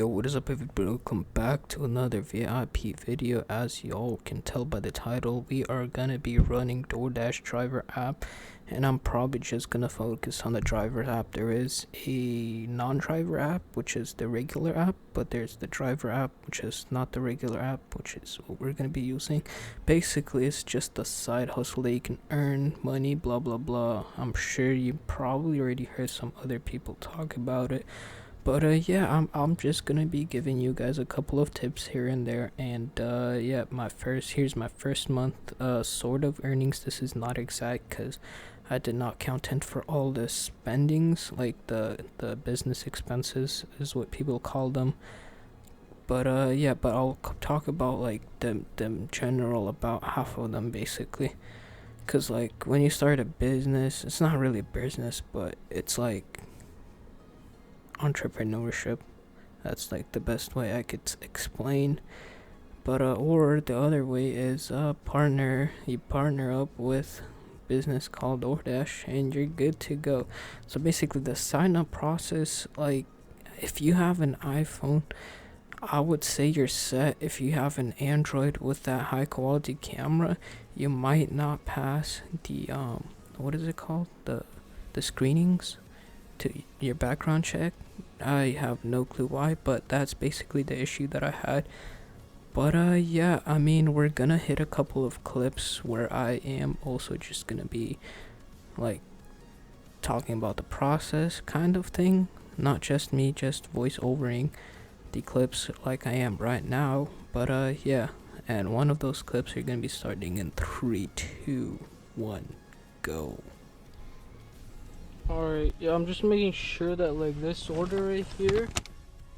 Yo, what is up everybody? Welcome back to another VIP video. As y'all can tell by the title, we are gonna be running DoorDash Driver app, and I'm probably just gonna focus on the driver app. There is a non-driver app, which is the regular app, but there's the driver app, which is not the regular app, which is what we're gonna be using. Basically, it's just a side hustle that you can earn money, blah blah blah. I'm sure you probably already heard some other people talk about it. But yeah, I'm just gonna be giving you guys a couple of tips here and there, and yeah, here's my first month sort of earnings. This is not exact because I did not count in for all the spendings, like the business expenses is what people call them. But yeah, but I'll talk about like them general, about half of them basically. Cause like when you start a business, it's not really a business, but it's like entrepreneurship. That's like the best way I could explain. But or the other way is you partner up with business called DoorDash and you're good to go. So basically the sign up process, like if you have an iPhone, I would say you're set. If you have an Android with that high quality camera, you might not pass the what is it called, the screenings to your background check. I have no clue why, but that's basically the issue that I had. But yeah, I mean, we're gonna hit a couple of clips where I am also just gonna be like talking about the process kind of thing, not just me just voice overing the clips like I am right now. But yeah, and one of those clips are gonna be starting in 3, 2, 1, go. Alright, yeah, I'm just making sure that like this order right here,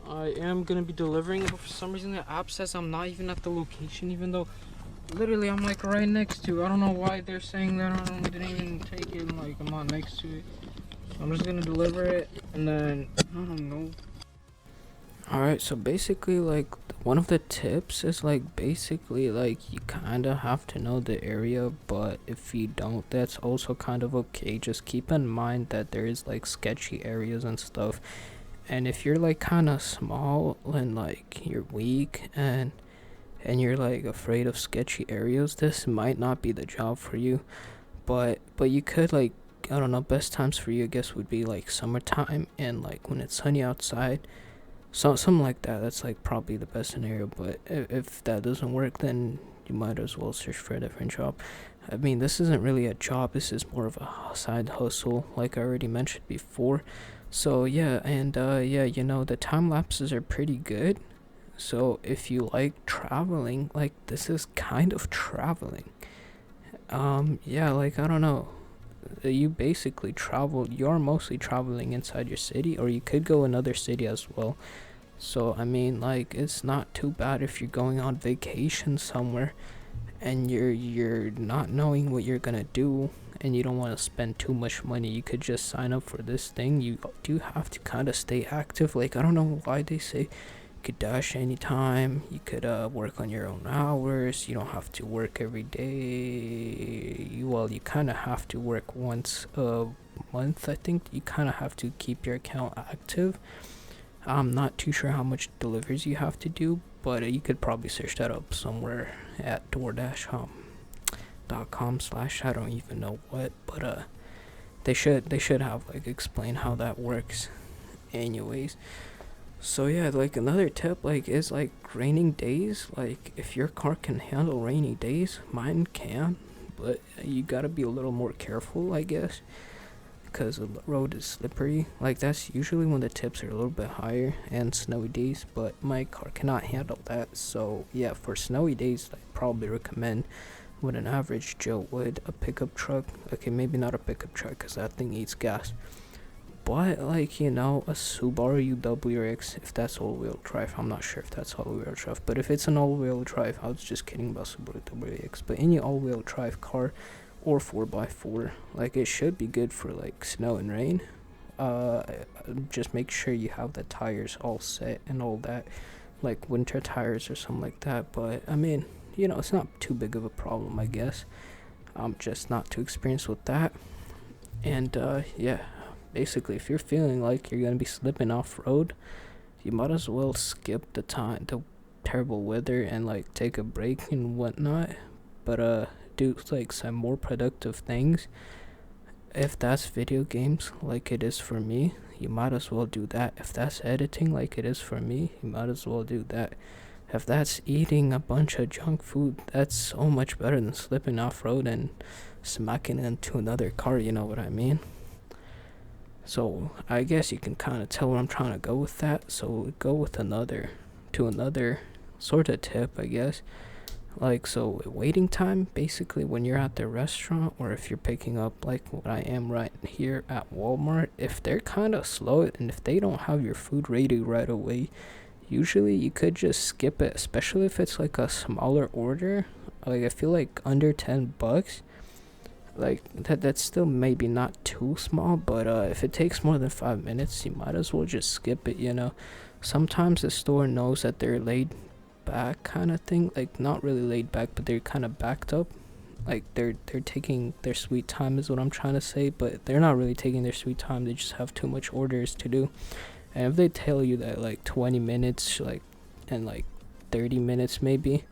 I am gonna be delivering it, but for some reason the app says I'm not even at the location, even though literally I'm like right next to it. I don't know why they're saying that. I didn't even take it, like I'm not next to it. So I'm just gonna deliver it, and then I don't know. Alright, so basically like one of the tips is like basically like you kind of have to know the area, but if you don't, that's also kind of okay. Just keep in mind that there is like sketchy areas and stuff, and if you're like kind of small and like you're weak and you're like afraid of sketchy areas, this might not be the job for you. But you could, like, I don't know, best times for you I guess would be like summertime and like when it's sunny outside. So something like that. That's like probably the best scenario. But if that doesn't work, then you might as well search for a different job. I mean, this isn't really a job. This is more of a side hustle, like I already mentioned before. So yeah, and yeah, you know, the time lapses are pretty good. So if you like traveling, like this is kind of traveling. Yeah, like I don't know. You basically travel. You're mostly traveling inside your city, or you could go another city as well. So I mean, like it's not too bad if you're going on vacation somewhere and you're not knowing what you're gonna do and you don't want to spend too much money. You could just sign up for this thing. You do have to kind of stay active. Like I don't know why they say you could dash anytime. You could work on your own hours. You don't have to work every day. You kind of have to work once a month. I think you kind of have to keep your account active. I'm not too sure how much deliveries you have to do, but you could probably search that up somewhere at DoorDash.com / I don't even know what, but they should have like explain how that works anyways. So yeah, like another tip like is like raining days. Like if your car can handle rainy days, mine can, but you gotta be a little more careful, I guess, because the road is slippery. Like that's usually when the tips are a little bit higher, and snowy days, but my car cannot handle that. So yeah, for snowy days I probably recommend what an average Joe would, a pickup truck. Okay, maybe not a pickup truck because that thing eats gas, but like, you know, a Subaru WRX, if that's all-wheel drive. I'm not sure if that's all-wheel drive, but if it's an all-wheel drive, I was just kidding about Subaru WRX, but any all-wheel drive car or 4x4, like it should be good for like snow and rain. Just make sure you have the tires all set and all that, like winter tires or something like that. But I mean, you know, it's not too big of a problem, I guess. I'm just not too experienced with that. And yeah, basically if you're feeling like you're gonna be slipping off road, you might as well skip the terrible weather and like take a break and whatnot, but do like some more productive things. If that's video games like it is for me, you might as well do that. If that's editing like it is for me, you might as well do that. If that's eating a bunch of junk food, that's so much better than slipping off road and smacking into another car, you know what I mean? So I guess you can kind of tell where I'm trying to go with that. So go with another sort of tip, I guess. Like, so waiting time, basically when you're at the restaurant, or if you're picking up like what I am right here at Walmart, if they're kind of slow and if they don't have your food ready right away, usually you could just skip it, especially if it's like a smaller order. Like, I feel like under $10, like that's still maybe not too small, but if it takes more than 5 minutes, you might as well just skip it, you know. Sometimes the store knows that they're laid back kind of thing, like not really laid back, but they're kind of backed up, like they're taking their sweet time is what I'm trying to say, but they're not really taking their sweet time, they just have too much orders to do. And if they tell you that like 20 minutes, like, and like 30 minutes maybe,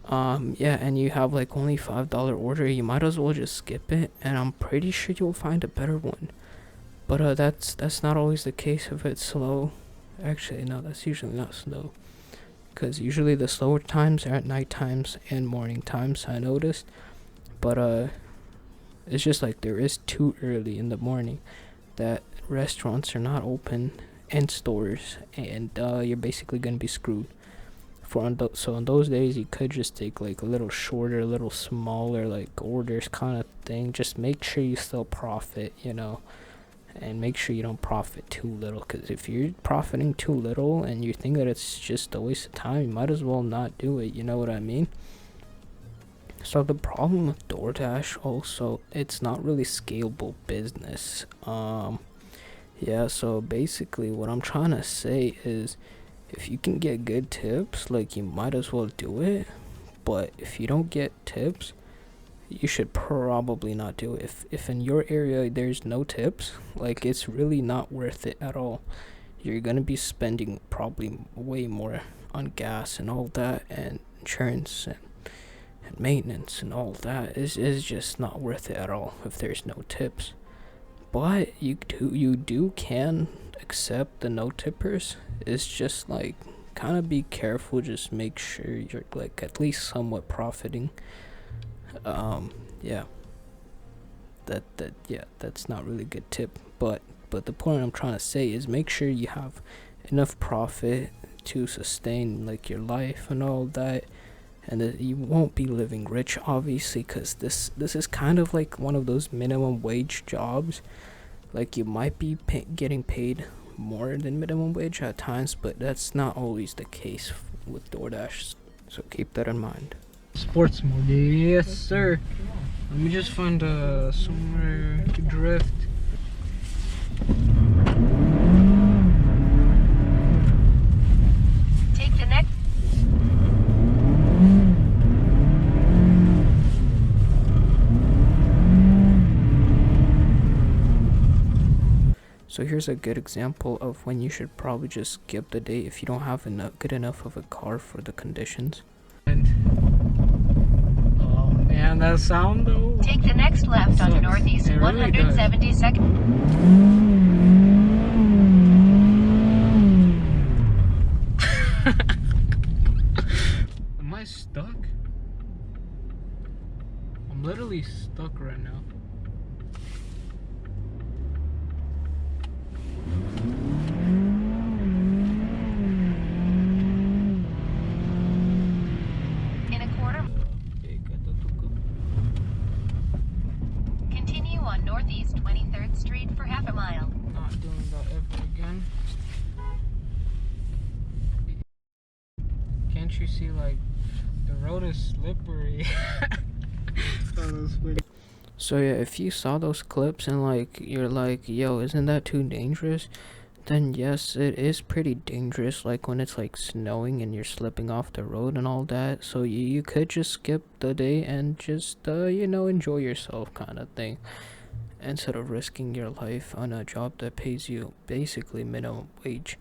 yeah, and you have like only $5 order, you might as well just skip it, and I'm pretty sure you'll find a better one. But that's not always the case if it's slow. Actually, no, that's usually not slow, because usually the slower times are at night times and morning times, I noticed. But it's just like there is too early in the morning that restaurants are not open and stores, and you're basically gonna be screwed. So on those days, you could just take like a little shorter, a little smaller like orders kind of thing. Just make sure you still profit, you know, and make sure you don't profit too little, because if you're profiting too little and you think that it's just a waste of time, you might as well not do it, you know what I mean? So the problem with DoorDash also, it's not really scalable business. Yeah, so basically what I'm trying to say is, if you can get good tips, like, you might as well do it. But if you don't get tips, you should probably not do it. If in your area there's no tips, like, it's really not worth it at all. You're gonna be spending probably way more on gas and all that, and insurance and maintenance and all that. Is just not worth it at all if there's no tips. But you can accept the no tippers. It's just like, kind of be careful, just make sure you're like at least somewhat profiting. Yeah, that's not really a good tip, but the point I'm trying to say is, make sure you have enough profit to sustain like your life and all that, and that you won't be living rich, obviously, because this is kind of like one of those minimum wage jobs. Like, you might be getting paid more than minimum wage at times, but that's not always the case with DoorDash, so keep that in mind. Sports mode, yes sir. Let me just find somewhere to drift. Take the next. So here's a good example of when you should probably just skip the day if you don't have good enough of a car for the conditions. And oh man, that sound though. Take the next left onto Northeast It really 172nd. Am I stuck? I'm literally stuck right now. In a quarter. Continue on Northeast 23rd Street for half a mile. Not doing that ever again. Can't you see, like, the road is slippery? So yeah, if you saw those clips and like you're like, yo, isn't that too dangerous? Then yes, it is pretty dangerous, like when it's like snowing and you're slipping off the road and all that. So you could just skip the day and just you know, enjoy yourself kind of thing, instead of risking your life on a job that pays you basically minimum wage.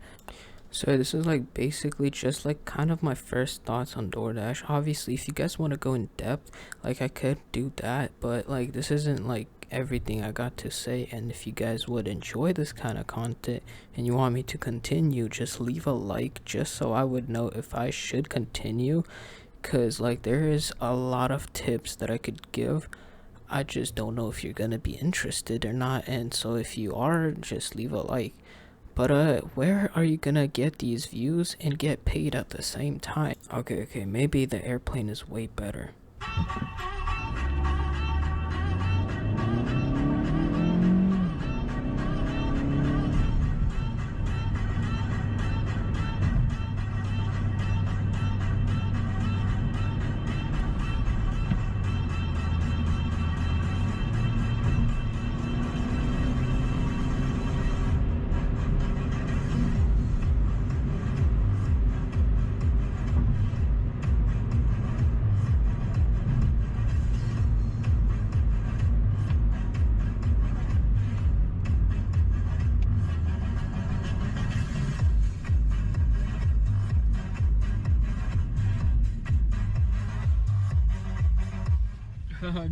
So this is like basically just like kind of my first thoughts on DoorDash. Obviously, if you guys want to go in depth, like I could do that, but like this isn't like everything I got to say. And if you guys would enjoy this kind of content and you want me to continue, just leave a like just so I would know if I should continue, cuz like there is a lot of tips that I could give. I just don't know if you're going to be interested or not. And so if you are, just leave a like. But where are you gonna get these views and get paid at the same time? Okay, maybe the airplane is way better.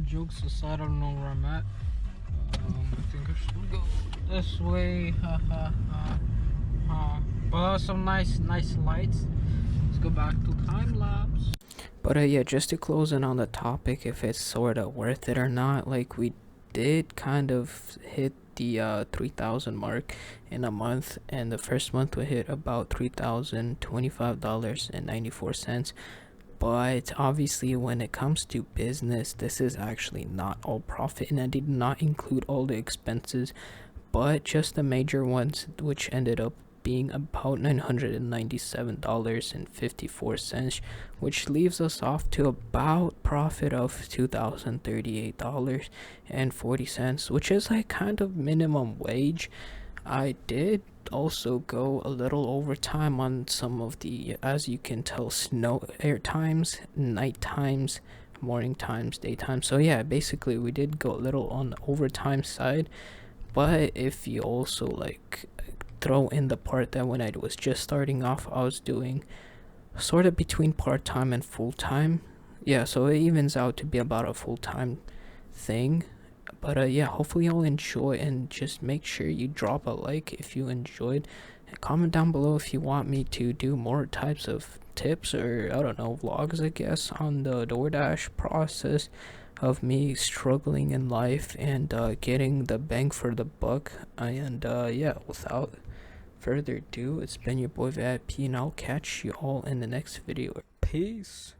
Jokes aside, I don't know where I'm at. I think I should go this way. But some nice lights. Let's go back to time lapse. But yeah, just to close in on the topic, if it's sort of worth it or not, like we did kind of hit the 3,000 mark in a month, and the first month we hit about $3,025.94. But obviously when it comes to business, this is actually not all profit, and I did not include all the expenses, but just the major ones, which ended up being about $997.54, which leaves us off to about profit of $2,038.40, which is like kind of minimum wage. I did also go a little overtime on some of the, as you can tell, snow air times, night times, morning times, daytime. So yeah, basically we did go a little on the overtime side. But if you also like throw in the part that when I was just starting off, I was doing sort of between part-time and full-time, yeah, so it evens out to be about a full-time thing. But yeah, hopefully you'll enjoy, and just make sure you drop a like if you enjoyed, and comment down below if you want me to do more types of tips, or I don't know, vlogs I guess, on the DoorDash process of me struggling in life and getting the bang for the buck. And yeah, without further ado, it's been your boy VIP, and I'll catch you all in the next video. Peace.